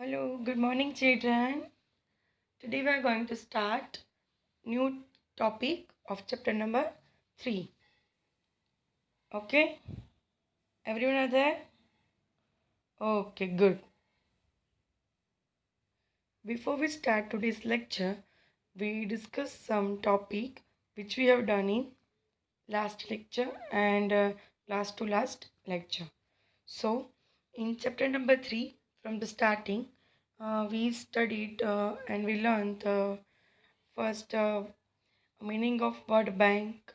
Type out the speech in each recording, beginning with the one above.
Hello, good morning children. Today we are going to start new topic of chapter number 3. Okay? Everyone are there? Okay, good. Before we start today's lecture, we discuss some topic which we have done in last lecture and last to last lecture. So, in chapter number 3, from the starting, we studied and we learned the first meaning of word bank,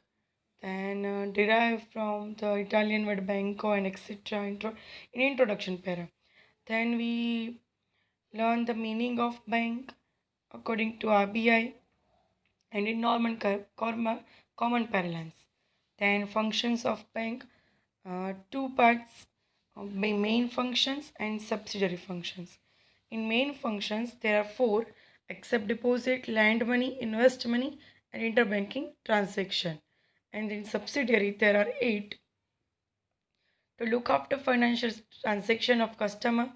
then derived from the Italian word banco and etc. In introduction para. Then we learn the meaning of bank according to RBI and in normal common parlance. Then functions of bank, two parts of main functions and subsidiary functions. In main functions, there are four: accept deposit, lend money, invest money, and interbanking transaction. And in subsidiary, there are eight: to look after financial transaction of customer,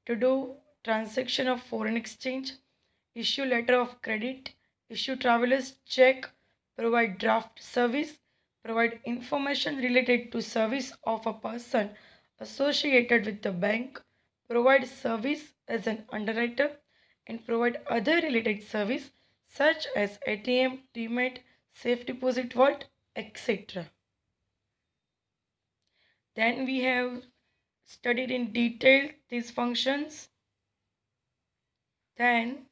to do transaction of foreign exchange, issue letter of credit, issue traveler's check, provide draft service, provide information related to service of a person associated with the bank, provide service as an underwriter, and provide other related service such as ATM, demat, safe deposit vault, etc. Then we have studied in detail these functions. Then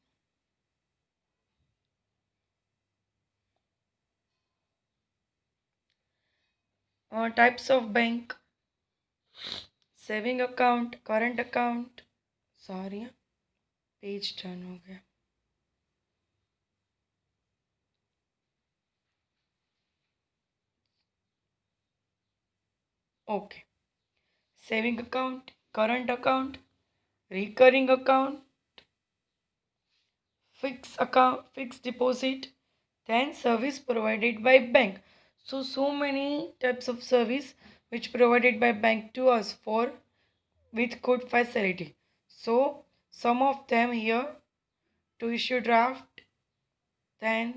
types of bank: saving account, current account, sorry, page turn हो गया. Okay, saving account, current account, recurring account, fixed deposit, then service provided by bank. So many types of service which provided by bank to us for with good facility. So some of them here: to issue draft, then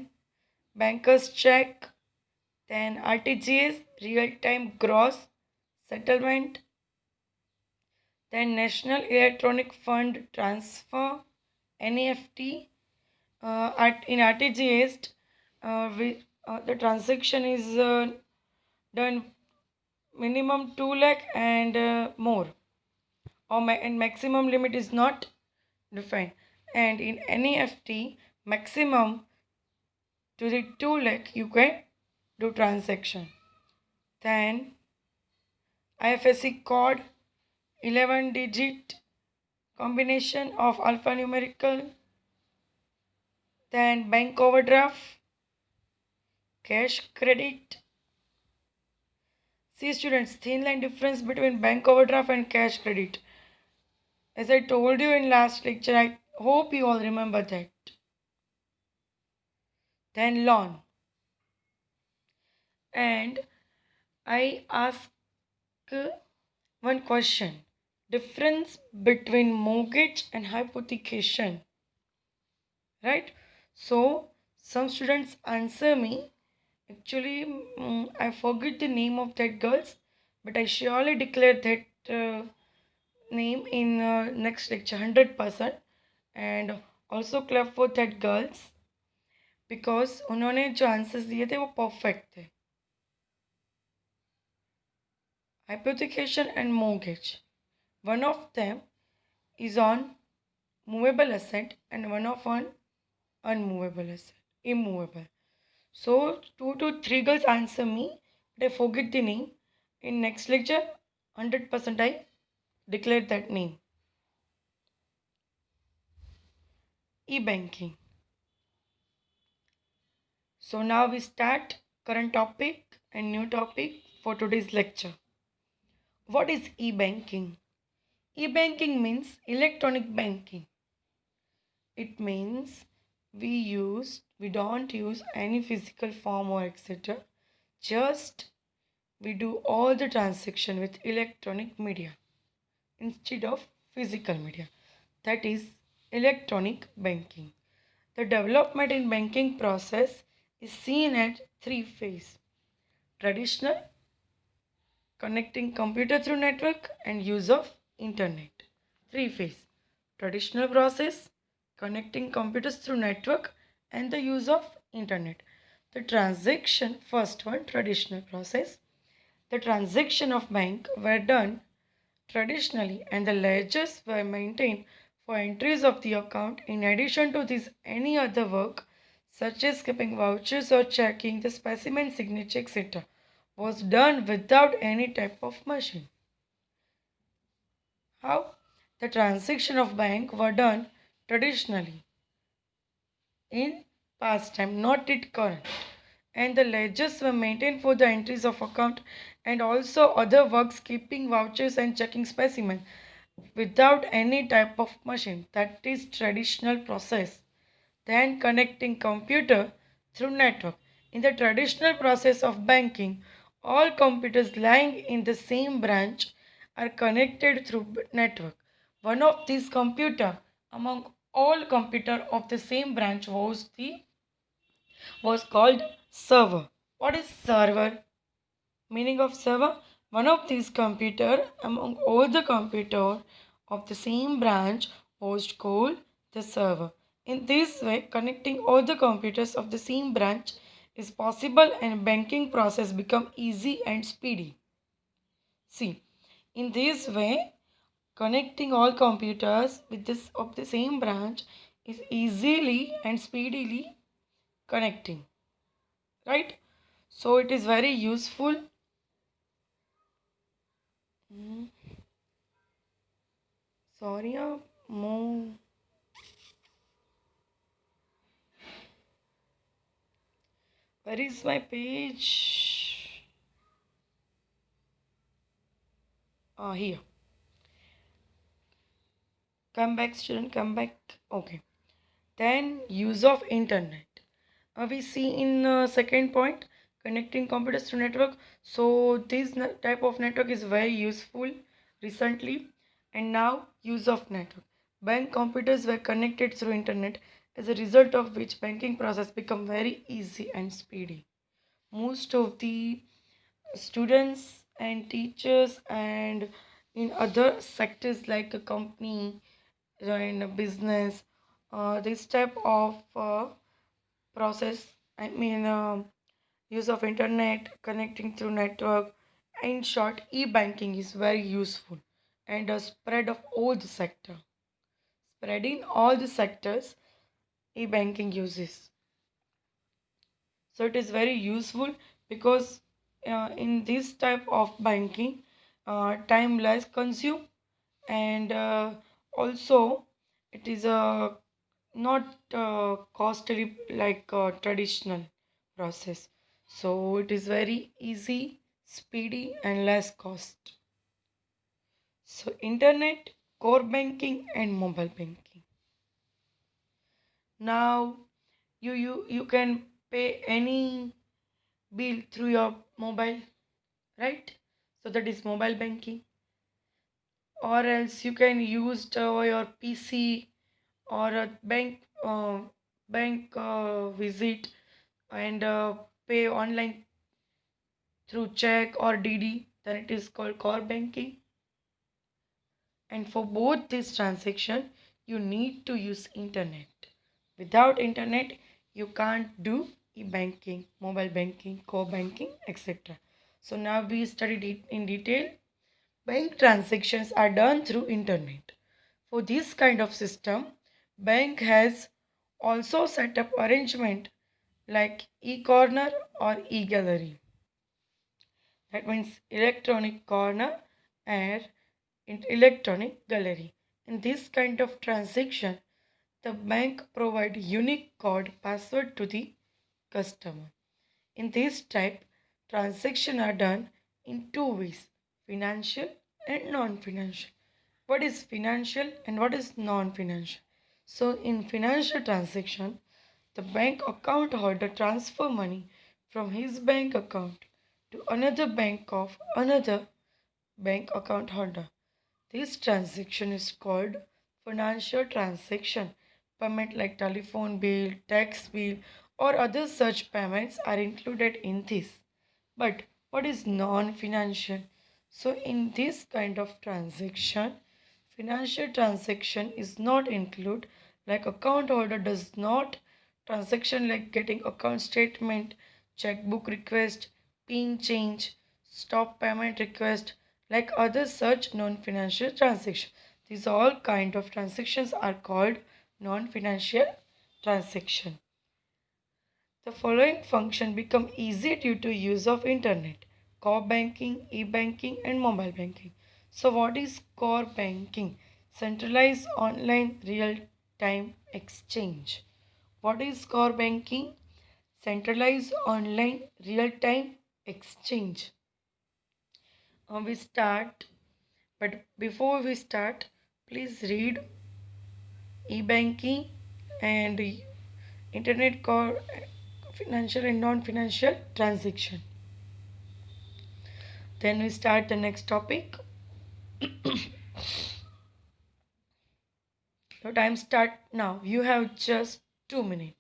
banker's check, then RTGS, real time gross settlement, then National Electronic Fund Transfer, NEFT. In RTGS, the transaction is done minimum 2 lakh and more, and maximum limit is not defined. And in NEFT, maximum to the 2 lakh you can do transaction. Then IFSC code, 11 digit combination of alphanumerical, then bank overdraft, cash credit. See students, thin line difference between bank overdraft and cash credit. As I told you in last lecture, I hope you all remember that. Then loan. And I ask one question: difference between mortgage and hypothecation. Right? So some students answer me. Actually, I forget the name of that girls, but I surely declare that name in next lecture 100%. And also clap for that girls, because उन्होंने जो answers दिए थे वो perfect थे. Hypothecation and mortgage, one of them is on movable asset and one of on unmovable asset, immovable. So 2 to 3 girls answer me, but I forget the name. In next lecture 100% I declare that name. E-banking. So now we start current topic and new topic for today's lecture. What is e-banking? E-banking means electronic banking. It means we don't use any physical form or etc. Just we do all the transaction with electronic media instead of physical media. that is electronic banking. The development in banking process is seen at three phases: traditional, connecting computer through network, and use of internet. Three phase: traditional process, connecting computers through network, and the use of internet. The transaction, first one, traditional process. The transaction of bank were done traditionally, and the ledgers were maintained for entries of the account. In addition to this, any other work such as keeping vouchers or checking the specimen signature, etc., was done without any type of machine. How? The transaction of bank were done traditionally in past time, not in current. And the ledgers were maintained for the entries of account and also other works keeping vouchers and checking specimen without any type of machine. That is traditional process. Then connecting computer through network. In the traditional process of banking, all computers lying in the same branch are connected through network. One of these computer among all computer of the same branch was called server. What is server? Meaning of server: one of these computer among all the computer of the same branch was called the server. In this way, connecting all the computers of the same branch is possible and banking process become easy and speedy. See, in this way, connecting all computers with this of the same branch is easily and speedily connecting, right? So it is very useful. Hmm, sorry, more. Where is my page? Here. Come back, student, come back. Okay. Then use of internet. We see in second point, connecting computers to network. So this type of network is very useful recently. And now use of network. Bank computers were connected through internet, as a result of which banking process become very easy and speedy. Most of the students and teachers and in other sectors like a company in a business, this type of process, use of internet, connecting through network, in short, e-banking is very useful and a spread of all the sector, spreading all the sectors, e-banking uses. So it is very useful because in this type of banking, time less consume, and also it is not costly like traditional process. So it is very easy, speedy, and less cost. So internet, core banking, and mobile banking. Now you can pay any bill through your mobile, right? So that is mobile banking. Or else you can use your PC or a bank visit and pay online through check or DD. Then it is called core banking. And for both these transaction, you need to use internet. Without internet, you can't do e-banking, mobile banking, core banking, etc. So now we studied it in detail. Bank transactions are done through internet. For this kind of system, bank has also set up arrangement like e-corner or e-gallery. That means electronic corner and electronic gallery. In this kind of transaction, the bank provide unique code password to the customer. In this type, transactions are done in two ways: financial and non-financial. What is financial and what is non-financial? So in financial transaction, the bank account holder transfer money from his bank account to another bank of another bank account holder. This transaction is called financial transaction. Payment like telephone bill, tax bill, or other such payments are included in this. But what is non-financial? So in this kind of transaction, financial transaction is not include, like account holder does not transaction like getting account statement, checkbook request, pin change, stop payment request, like other such non-financial transaction. These all kind of transactions are called non-financial transaction. The following function become easy due to use of internet: core banking, e-banking and mobile banking. So what is core banking? Centralized online real-time exchange. What is core banking? Centralized online real-time exchange. We start, but before we start, please read e-banking and internet core financial and non-financial transaction. Then we start the next topic. Your time start now. You have just 2 minutes.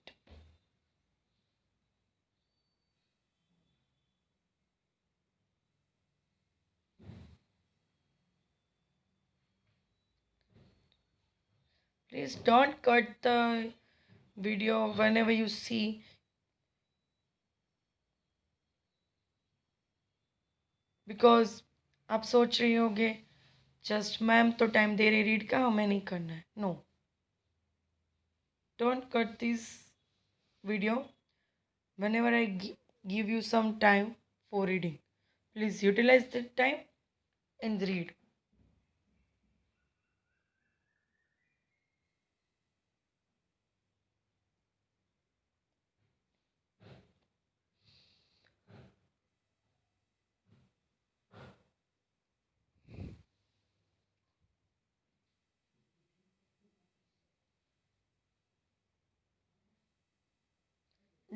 Please don't cut the video whenever you see, because आप सोच रही होगे just ma'am तो time दे रही read का हमें नहीं करना है. No, don't cut this video whenever I give you some time for reading. Please utilize the time and read.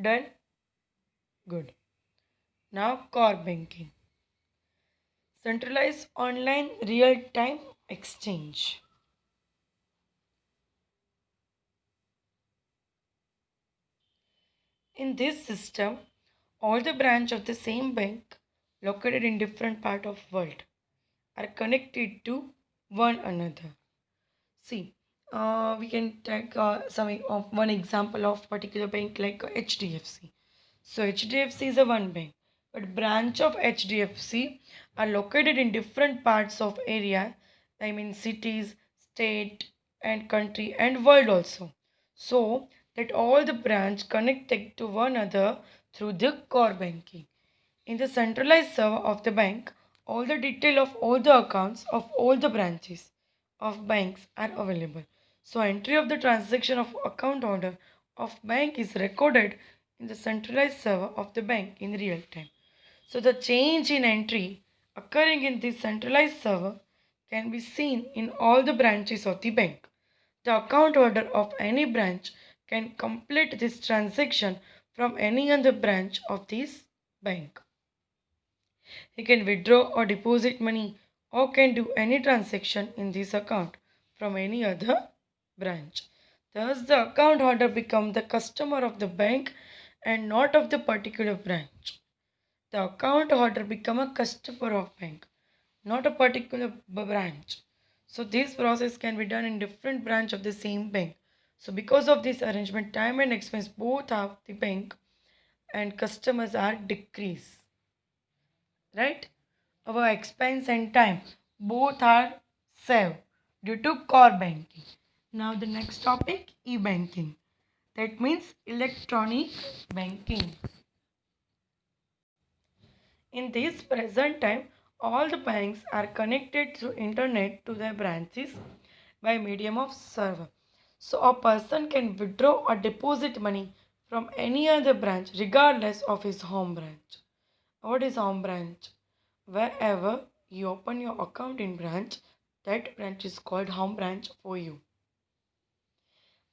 Done? Good. Now core banking. Centralized online real-time exchange. In this system, all the branch of the same bank located in different part of world are connected to one another. See, we can take one example of particular bank like HDFC. So HDFC is a one bank, but branch of HDFC are located in different parts of area. I mean cities, state, and country and world also. So that all the branch connected to one another through the core banking. In the centralized server of the bank, all the detail of all the accounts of all the branches of banks are available. So entry of the transaction of account holder of bank is recorded in the centralized server of the bank in real time. So the change in entry occurring in this centralized server can be seen in all the branches of the bank. The account holder of any branch can complete this transaction from any other branch of this bank. He can withdraw or deposit money or can do any transaction in this account from any other branch. Thus, the account holder becomes the customer of the bank and not of the particular branch. The account holder become a customer of bank, not a particular branch. So this process can be done in different branch of the same bank. So because of this arrangement, time and expense both of the bank and customers are decreased. Right? Our expense and time both are saved due to core banking. Now the next topic, e-banking. That means electronic banking. In this present time, all the banks are connected through internet to their branches by medium of server. So a person can withdraw or deposit money from any other branch regardless of his home branch. What is home branch? Wherever you open your account in branch, that branch is called home branch for you.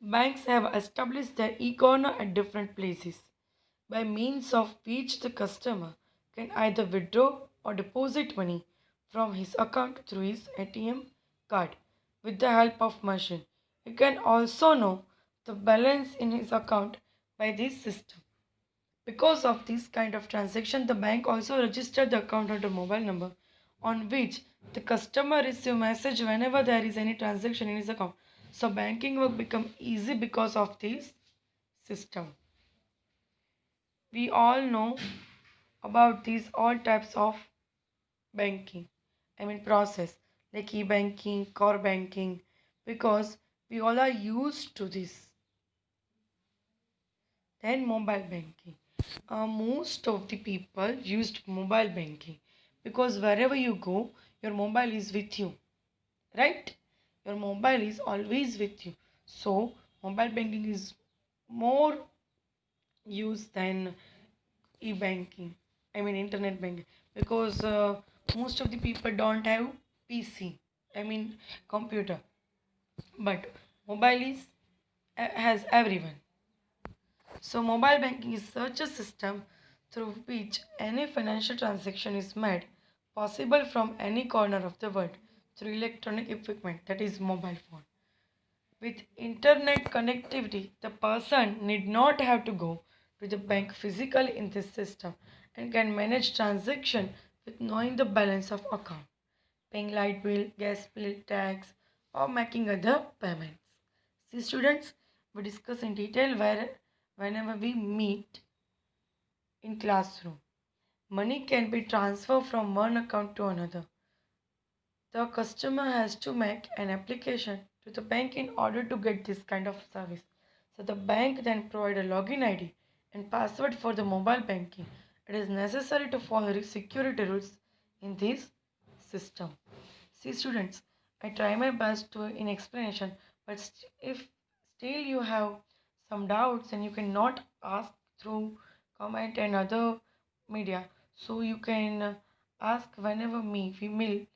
Banks have established their e-corner at different places, by means of which the customer can either withdraw or deposit money from his account through his ATM card. with the help of machine. He can also know the balance in his account by this system. Because of this kind of transaction, the bank also registered the account under mobile number on which the customer receive message whenever there is any transaction in his account. So banking work become easy because of this system. We all know about these all types of banking. Process like e-banking, core banking, because we all are used to this. Then mobile banking. Most of the people used mobile banking because wherever you go, your mobile is with you, right? Your mobile is always with you. So mobile banking is more used than e-banking. Internet banking, because most of the people don't have PC. Computer, but mobile is has everyone. So, mobile banking is such a system through which any financial transaction is made possible from any corner of the world through electronic equipment, that is, mobile phone. With internet connectivity, the person need not have to go to the bank physically in this system and can manage transaction with knowing the balance of account, paying light bill, gas bill, tax, or making other payments. See students, we discuss in detail whenever we meet in classroom. Money can be transferred from one account to another. The customer has to make an application to the bank in order to get this kind of service. So the bank then provide a login ID and password for the mobile banking. It is necessary to follow security rules in this system. See students, I try my best to in explanation, but if still you have some doubts and you cannot ask through comment and other media, so you can ask whenever we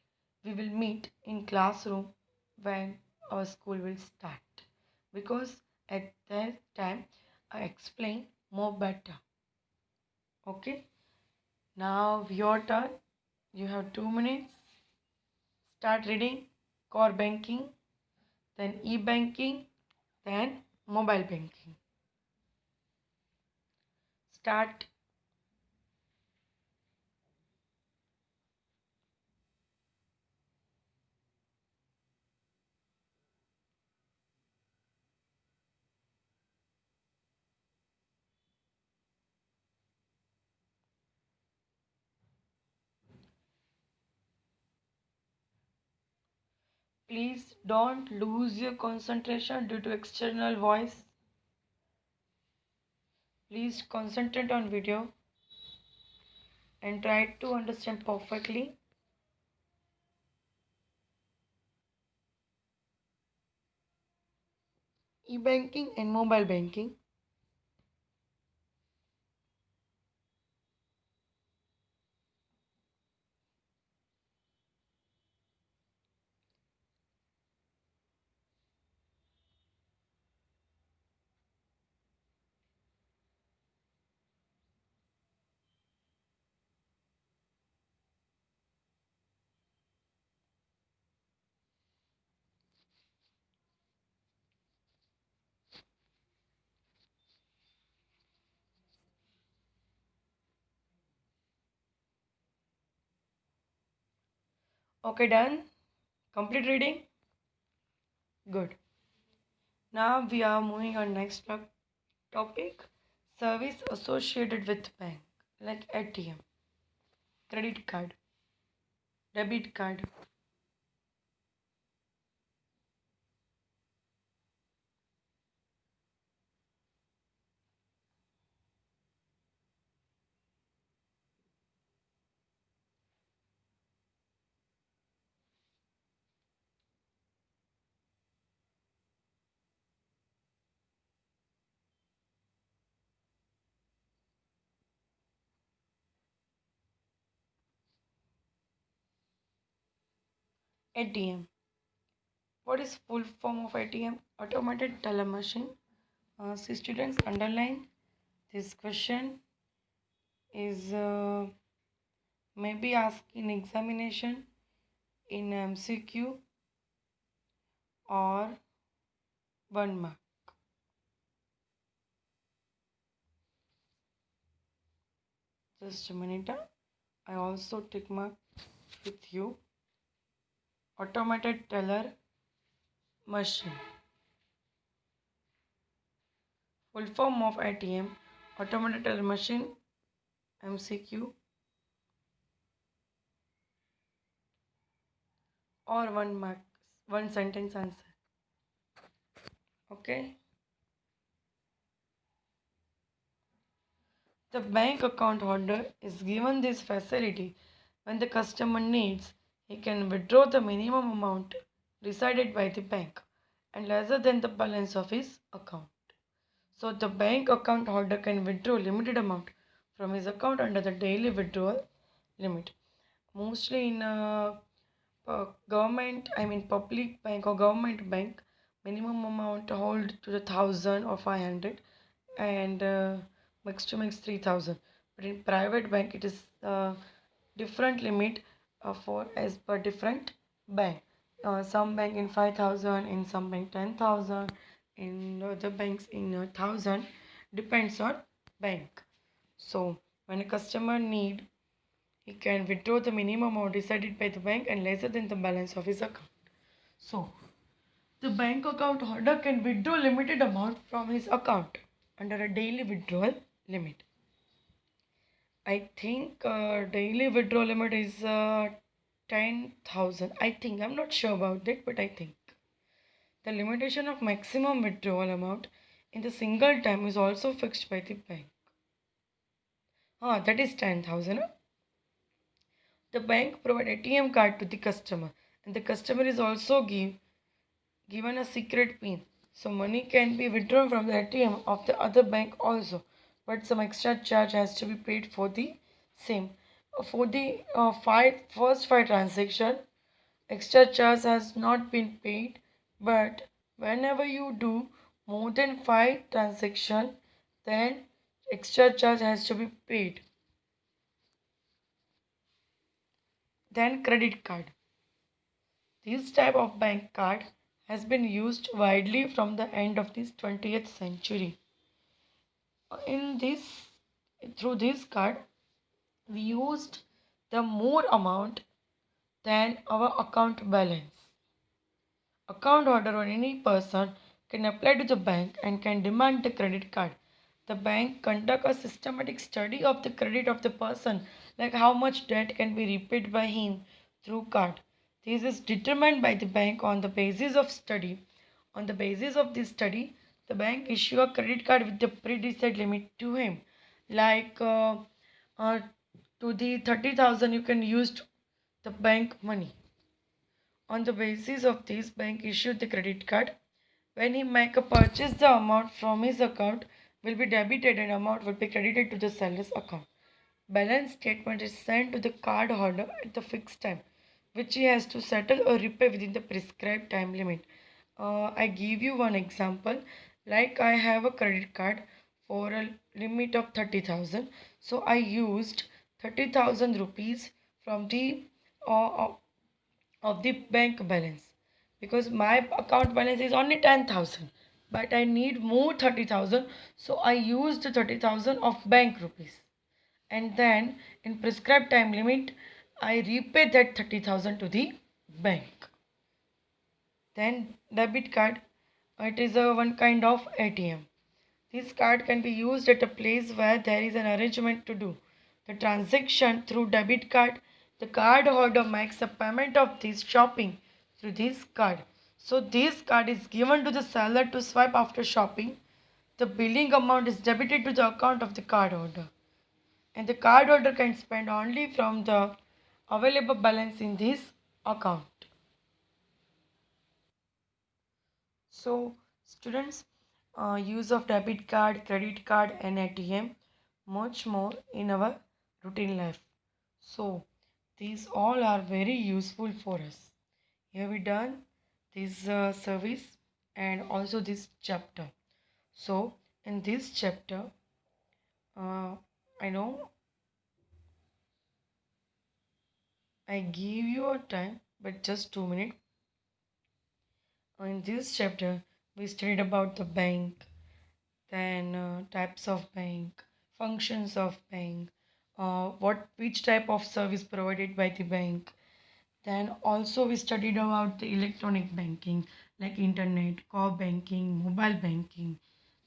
will meet in classroom when our school will start, because at that time I explain more better. Okay, now your turn. You have 2 minutes. Start reading core banking, then e-banking, then mobile banking. Start. Please don't lose your concentration due to external voice. Please concentrate on video and try to understand perfectly. E-banking and mobile banking. Okay, done. Complete reading. Good. Now we are moving on next topic. Service associated with bank, like ATM, credit card, debit card. ATM. What is full form of ATM? Automated teller machine. See students, underline this question is maybe asked in examination in MCQ. or 1 mark. Just a minute. I also tick mark with you. Automated teller machine. Full form of ATM. Automated teller machine. MCQ or 1 mark. One sentence answer. Okay. The bank account holder is given this facility when the customer needs. He can withdraw the minimum amount decided by the bank and lesser than the balance of his account. So the bank account holder can withdraw limited amount from his account under the daily withdrawal limit. Mostly in government, I mean public bank or government bank, minimum amount hold to the 1,000 or 500 and max to max 3,000. But in private bank, it is different limit for as per different bank. Some bank in 5,000, in some bank 10,000, in other banks in 1,000. Depends on bank. So when a customer need, he can withdraw the minimum amount decided by the bank and lesser than the balance of his account. So the bank account holder can withdraw limited amount from his account under a daily withdrawal limit. I think daily withdrawal limit is 10,000. I think, I'm not sure about it, but I think. The limitation of maximum withdrawal amount in the single time is also fixed by the bank. That is 10,000. The bank provide ATM card to the customer and the customer is also given a secret PIN. So money can be withdrawn from the ATM of the other bank also, but some extra charge has to be paid for the same. For the first five transaction, extra charge has not been paid, but whenever you do more than 5 transaction, then extra charge has to be paid. Then credit card. This type of bank card has been used widely from the end of this 20th century. In this, through this card, we used the more amount than our account balance. Account holder or any person can apply to the bank and can demand the credit card. The bank conduct a systematic study of the credit of the person, like how much debt can be repaid by him through card. This is determined by the bank on the basis of study. On the basis of this study, the bank issue a credit card with the pre-decided limit to him. Like uh, to the 30,000 you can use the bank money. On the basis of this, bank issued the credit card. When he make a purchase, the amount from his account will be debited and amount will be credited to the seller's account. Balance statement is sent to the card holder at the fixed time, which he has to settle or repay within the prescribed time limit. I give you one example. Like I have a credit card for a limit of 30,000. So I used 30,000 rupees from the bank balance because my account balance is only 10,000 but I need more 30,000, so I used 30,000 of bank rupees and then in prescribed time limit I repay that 30,000 to the bank. Then debit card, it is a one kind of ATM. This card can be used at a place where there is an arrangement to do the transaction through debit card. The card holder makes a payment of this shopping through this card. So this card is given to the seller to swipe after shopping. The billing amount is debited to the account of the card holder. And the card holder can spend only from the available balance in this account. So, students, use of debit card, credit card, and ATM, much more in our routine life. So, these all are very useful for us. Here we done this service and also this chapter. So, in this chapter, uh, I know I give you a time, but just 2 minutes. In this chapter, we studied about the bank, then types of bank, functions of bank, which type of service provided by the bank. Then also we studied about the electronic banking like internet, core banking, mobile banking.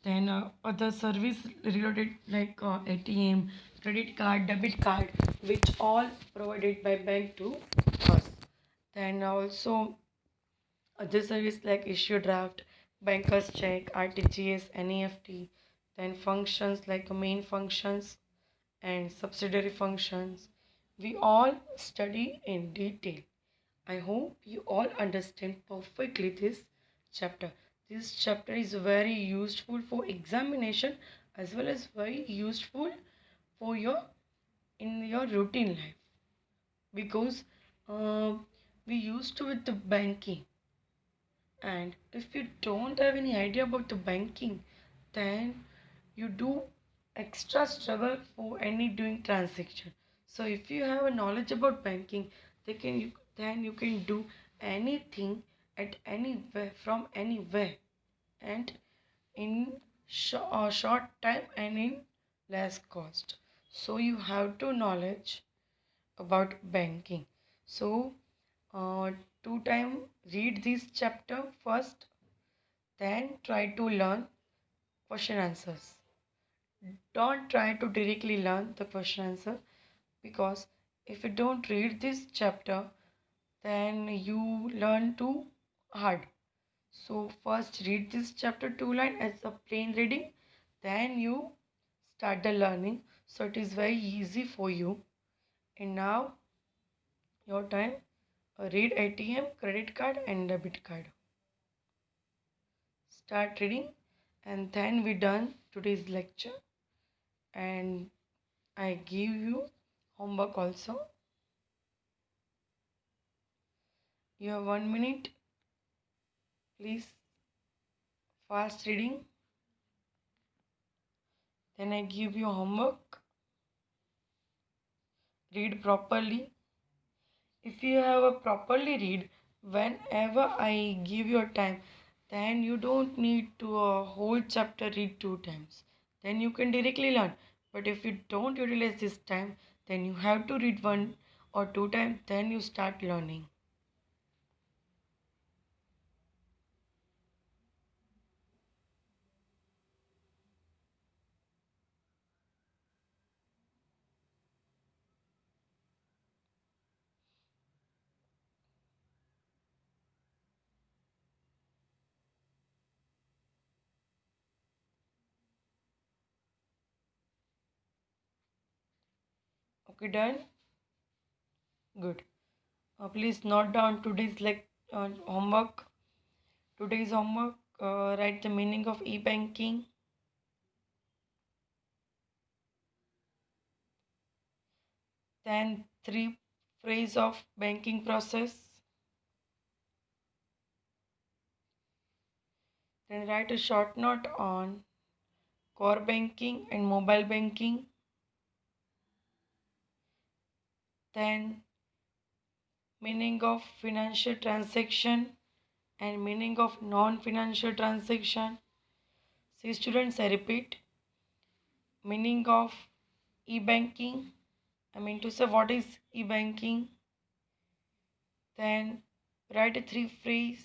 Then other service related like ATM, credit card, debit card, which all provided by bank to us. Then also other service like issue draft, banker's check, RTGS, NEFT. Then functions like main functions and subsidiary functions. We all study in detail. I hope you all understand perfectly this chapter. This chapter is very useful for examination as well as very useful for your in your routine life because uh, we used to with the banking, and if you don't have any idea about the banking, then you do extra struggle for any doing transaction. So if you have a knowledge about banking, then you can do anything at anywhere from anywhere and in short time and in less cost. So you have to knowledge about banking. So uh, two time read this chapter first, then try to learn question answers. Don't try to directly learn the question answer because if you don't read this chapter, then you learn too hard. So first read this chapter two line as a plain reading, then you start the learning. So it is very easy for you. And now your time, read ATM, credit card and debit card. Start reading, and then we done today's lecture, and I give you homework also. You have 1 minute, please fast reading. Then I give you homework. Read properly. If you have a properly read whenever I give you a time, then you don't need to a whole chapter read two times. Then you can directly learn. But if you don't utilize this time, then you have to read one or two times, then you start learning. Okay, done? Good. Please note down today's homework. Today's homework, write the meaning of e-banking, then three phrase of banking process, then write a short note on core banking and mobile banking, then meaning of financial transaction and meaning of non-financial transaction. See students, I repeat, meaning of e-banking. I mean to say what is e-banking. Then write a three phrase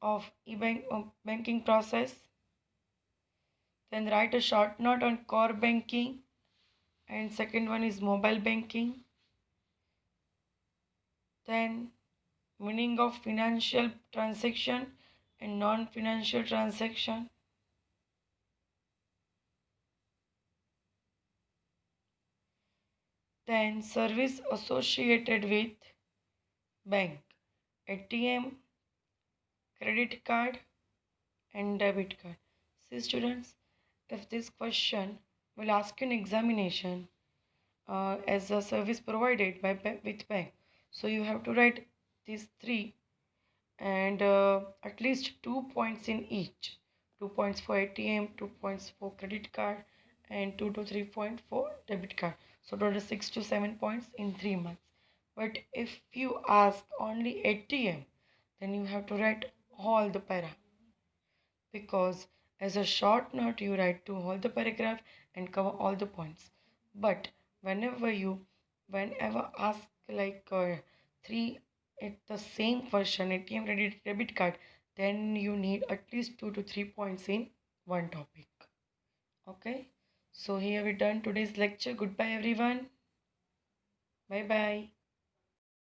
of banking process. Then write a short note on core banking, and second one is mobile banking. Then meaning of financial transaction and non-financial transaction. Then service associated with bank, ATM, credit card and debit card. See students, if this question will ask an examination as a service provided by with bank, so you have to write these three and at least 2 points in each. 2 points for ATM, 2 points for credit card, and 2 to 3 points for debit card. So total 6 to 7 points in 3 months. But if you ask only ATM, then you have to write all the para, because as a short note you write to all the paragraph and cover all the points. But whenever ask like three at the same question, ATM credit debit card, then you need at least 2 to 3 points in one topic. Okay, so here we done today's lecture. Goodbye everyone. Bye bye.